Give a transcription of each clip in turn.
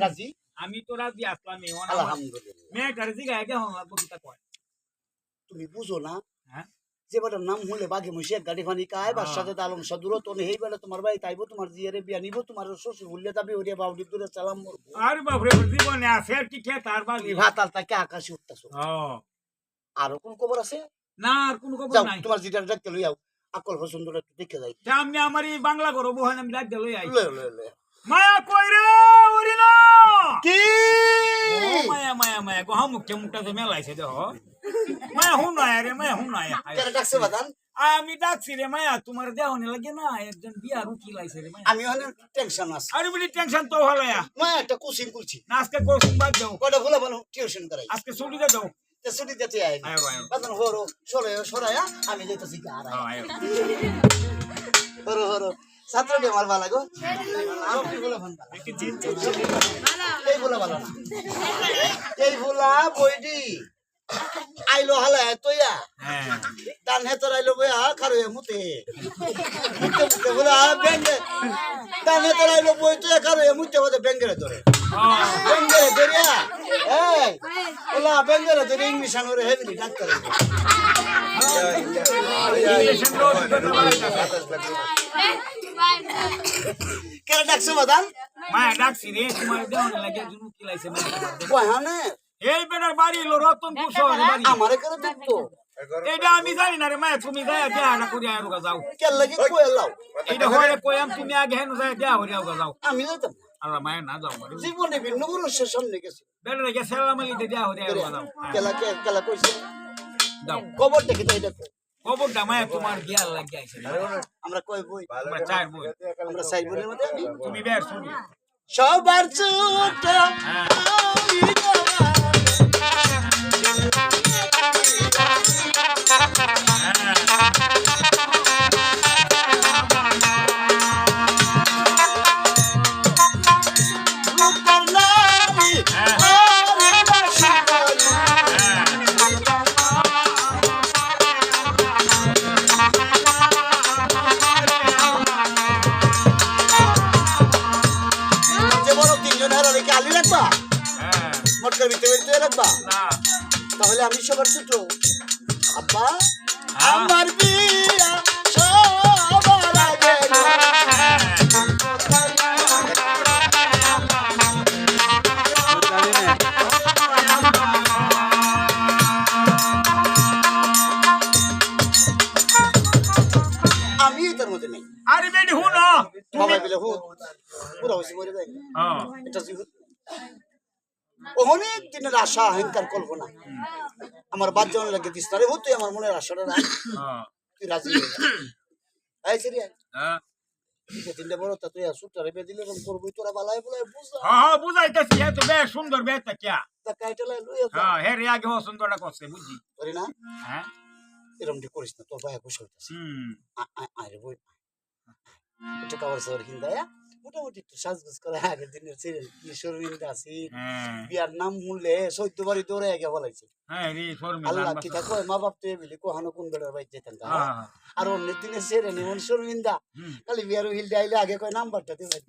রাজি আমি তো রাজি আসলাম আলহামদুলিল্লাহ মেয়েটার জিগায় কে হন লাগবো কিতা কয় তুমি বুঝো না হ্যাঁ যে বেটার নাম হলে বাঘে মহিষে এক গাড়ি ফানি কায় বাসাতে আলম সাদুর তো এই বেলা তোমার ভাই তাইব তোমার জিয়ারে বিয়া নিব তোমার শ্বশুর ভুললে যাবে ওরিয়া বাউডি দূরে সালাম করবো আরে বাপরে জীবনে আছে আর কি খেত আর বাকি ভাতাল তাকে আকাশে উঠতেছো ও আরো কোন খবর আছে না আর কোনো খবর যাও নাই তোমার জিটা ডাকতে লই যাও আকল পছন্দ একটু দেখে যাই সামনে আমার এই বাংলা ঘর বহান আমি ডাক লই আই লই লই লই মায়া কই রে ওরি না কি ও মায়া মায়া মায়া গো মুখে মুখটা যে মেলাইছে দেহ মায়া হুন না রে মায়া হুন না কেন ডাকছে বাদান আমি ডাকছি রে মায়া তোমার দেহনে লাগে না একজন বিয়ার উকিল আইছে রে মায়া আমি অনেক টেনশন আছে আরে বলি টেনশন তো হলো মায়া একটা কোচিং করছি না আজকে কোচিং বাদ দাও কটা ভুলা ভালো টিউশন করাই আজকে ছুটি দে দাও তে ছুটি দিতে আই আয় আয় বাদান হরো সরায়া আমি যাইতাছি আর আয় হরো হরো ছাত্রটি আমার ভালো গো আপনি বলে ফোন এই বলে ভালো না এই বলা বইডি আইলো হালা তোয়া হ্যাঁ ডান হেতর আইলো বয়া খারো মুতে মুতে মুতে বলা বেঙ্গে ডান হেতর আইলো বই তোয়া খারো মুতে বদে বেঙ্গেরে ধরে বেঙ্গেরে ধরিয়া এই বলা বেঙ্গেরে ধরে ইংলিশ আনরে হেভি ডাক্তার কেন ডাকছো বাদান মায়া ডাকছি রে তোমার দেহনে লাগে একজন উকিল আইছে কহানে এই বেটার বাড়ি হলো রতনপুর শহরে বাড়ি আমারে করে দেখতো এটা আমি জানি না রে মায়া তুমি যায় দেহাটা করিয়া আর যাও কেন লাগি কই লাও এইটা হয়ে কইয়াম তুমি আগে হেন যায় দেহা করিয়া যাও আমি যাইতাম আল্লাহ মায়া না যাও মারে জীবনে ভিন্ন পুরুষের সামনে গেছি বেটার গে সালাম আলী দেহা করিয়া যাও কেলা কইছে দাও খবর দেখি তো এটা খবরটা মায়া তোমার গিয়ার লাগি আইছে আমরা কই বই আমরা চার বই আমরা সাই বইয়ের মধ্যে তুমি বের শুনি সবার ছোট হ্যাঁ তাহলে আমি সবার ছোট আব্বা আমার বিয়া সবার আগে আমি এটার মধ্যে নেই আরে বেটি হুন বাবা বলে হুত পুরো হইছে মরে যায় হ্যাঁ এটা জিহুত অনেক দিনের আশা অহংকার কল্পনা আমার বাচ্চা লাগে দিস না রে হুত তুই আমার মনের আশাটা না হ্যাঁ তুই রাজি আই সরি হ্যাঁ তিনটা বড় তা তুই সুটারে বে দিলে রকম করবি তোরা বালাই বলাই বুঝা হ্যাঁ বুঝাইতেছি এত বেশ সুন্দর বেটা কিয়া তা কাইটা লাই লই হ্যাঁ হে রে আগে সুন্দরটা করছে বুঝছি করি না হ্যাঁ এরকম দি করিস না তোর ভাই খুশি হইতাছে আরে বই এটা কাবার সর কিনদা মোটামুটি একটু সাজগুজ করে আগের দিনের ছিলেন কি শরীরটা আছি বিয়ার নাম শুনলে 14 বাড়ি দৌড়ে আগে বলাইছে হ্যাঁ রে ফরমি আল্লাহ কি তা কয় মা বাপ তো বলি কোহানো কোন বেড়ার বাইক যেতেন আর অন্য দিনের ছেড়ে নিমন শরমিন্দা খালি বিয়ার হিল ডাইলে আগে কয় নাম্বারটা দিবেন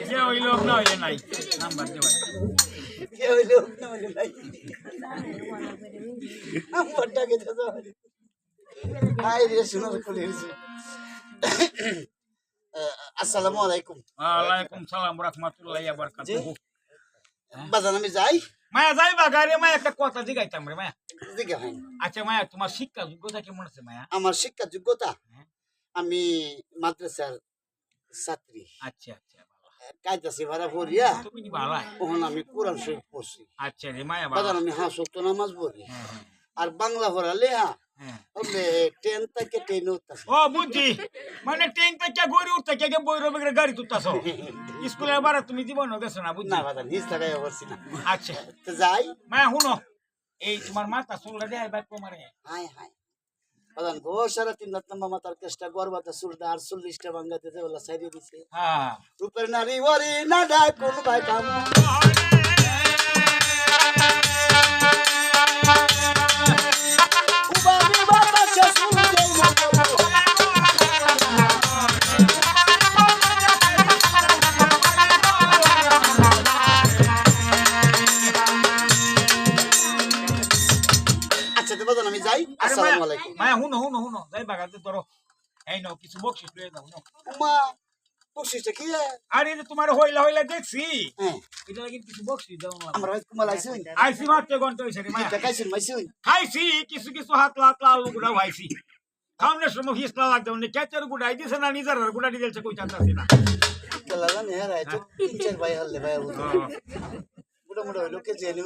যে ওই লোক না হইলে নাই নাম্বার দে ভাই কে হইলো না হইলো নাই নাম্বারটা কে দাও আই রে শুনো কলিস আসসালামু আলাইকুম ওয়ালাইকুম সালাম রাহমাতুল্লাহি ওয়া বারাকাতুহু বাজান আমি যাই মায়া যাই বাগারে মায়া একটা কথা জিগাইতাম রে মায়া দিকে হয় আচ্ছা মায়া তোমার শিক্ষা যোগ্যতা কেমন আছে মায়া আমার শিক্ষা যোগ্যতা আমি মাদ্রাসার ছাত্রী আচ্ছা আচ্ছা কাইতাছি ভাড়া পড়িয়া তুমি কি ভালো ওখান আমি কোরআন শরীফ পড়ছি আচ্ছা রে মায়া বাজান আমি হাঁস ওয়াক্ত নামাজ পড়ি আর বাংলা পড়া লেহা ওলে 10 থেকে 10 উঠতাছে ও বুঝি মানে 10 থেকে গড়ি উঠতে কে বইরো বেগরে গাড়ি তুলতাছো স্কুলে বারে তুমি জীবন গেছ না বুঝি না বাজান নিজ লাগাই বলছি না আচ্ছা তো যাই মায়া শুনো এই তোমার মাথা চুলটা দেয় ভাই তোমারে হাই হাই বাজান গো সারা 3 রাত নামা মাথার কেষ্টা গর্বাতে চুলটা 48টা ভাঙাতে দে বলা সাইরে দিছে হ্যাঁ রূপের নারী ওরে না ডাক কোন ভাই কাম আসসালামু আলাইকুম মায়া হুনো যাই বাগাতে ধরো এই নাও কিছু বকশিস লয়ে দাও নাও মা বকশিসটা কি রে? আরে যে তোমার হইলা দেখছি হ্যাঁ এটা লাগি কিছু বকশিস দাও না আমরা ভাই কুমাল আইছুন আইসি মাত্র ঘন্টা হইছে রে মায়া এটা কাইছুন মাইছুন খাইছি কিছু হাত লাল গুড়া খাইছি খাওনের সময় হিসলা লাগবে না কেচার গুড়াই দিছে না নিজের গুড়া দিয়েছে কই চাচ্ছি না কেলালা নে রাই তো তিন চার ভাই হলে ভাই মোটা মোটা হইলো কে জেনে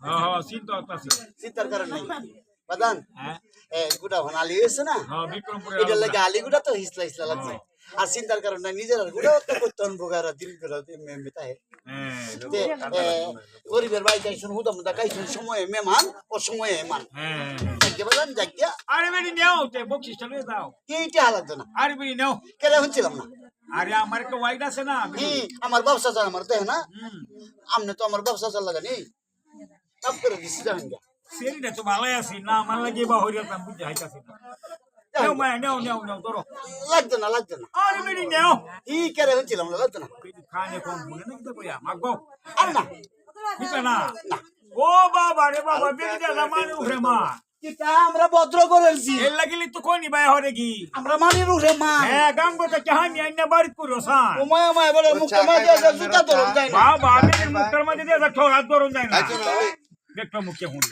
হ্যাঁ চিন্তা আছে চিন্তার কারণ নাই বাদান হ্যাঁ গুড়া হন আলি হয়েছে না হ্যাঁ বিক্রমপুরে এটা লাগে আলি গুড়া তো হিসলা লাগছে আর চিন্তার কারণ নাই নিজের গুড়া তো করতেন বোগারা দিন করে মেতা হে গরিবের বাড়িতে আইসুন হুদা মুদা খাইছুন সময়ে মেহমান ও সময়ে মেহমান যাকে বাদান যাকিয়া আরে বেরি নেও তে বকশিসটা লয়ে দাও এইটা হালাতো না আরে বেরি নেও কেন হচ্ছিলাম না আরে আমার একটা ওয়াইড আছে না আমার ব্যবসা চাল আমার দেহ না আমনে তো আমার ব্যবসা চাল লাগানি কাপ করে দিছি জানেন গা সেরিটা তো ভালোই আছি না আমার লাগে বা হইরা দাম বুঝে হাইতাছি না নেও মায়া নেও ধরো লাগতো না আরে বেরি নেও কেন হচ্ছিলাম না লাগতো না খানে কম বলে না কিন্তু কইয়া মাগো আর না ঠিক না ও বাবা রে বাবা বেরি দাদা মানে উঠে মা কিটা আমরা ভদ্র করেছি এর লাগিলি তো কোনি ভাই হরে কি আমরা মানির উঠে মা হ্যাঁ গাঙ্গো তো কাহানি আইনা বাড়ি করো সান ও মায়া মায়া বলে মুখটা মাঝে জুতা ধরুন যায় না বাবা আমি মুখটার মধ্যে দিয়ে ঠোড়া ধরুন যায় না দেখো মুখে হুন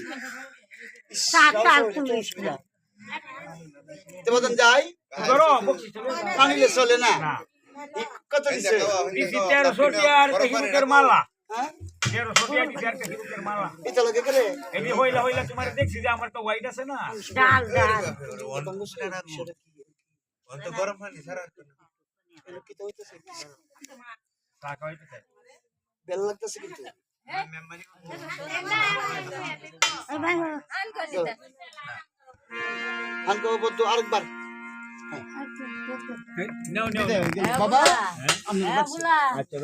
তেমন যাই ধরো বকশিস পানিলে চলে না না কত দিছে দিছি 1300 টাকার হিরুকের মালা হ্যাঁ 1300 টাকা দিছি আর হিরুকের মালা এটা লাগে করে এমনি হইলা তোমার দেখছি যে আমার তো হোয়াইট আছে না ডাল অন্ত গরম পানি সারা কিটা হইতেছে টাকা হইতেছে বেল লাগতেছে কিন্তু আনকো বন্ধু আরেকবার নাও বাবা হ্যাঁ, বুলা। আচ্ছা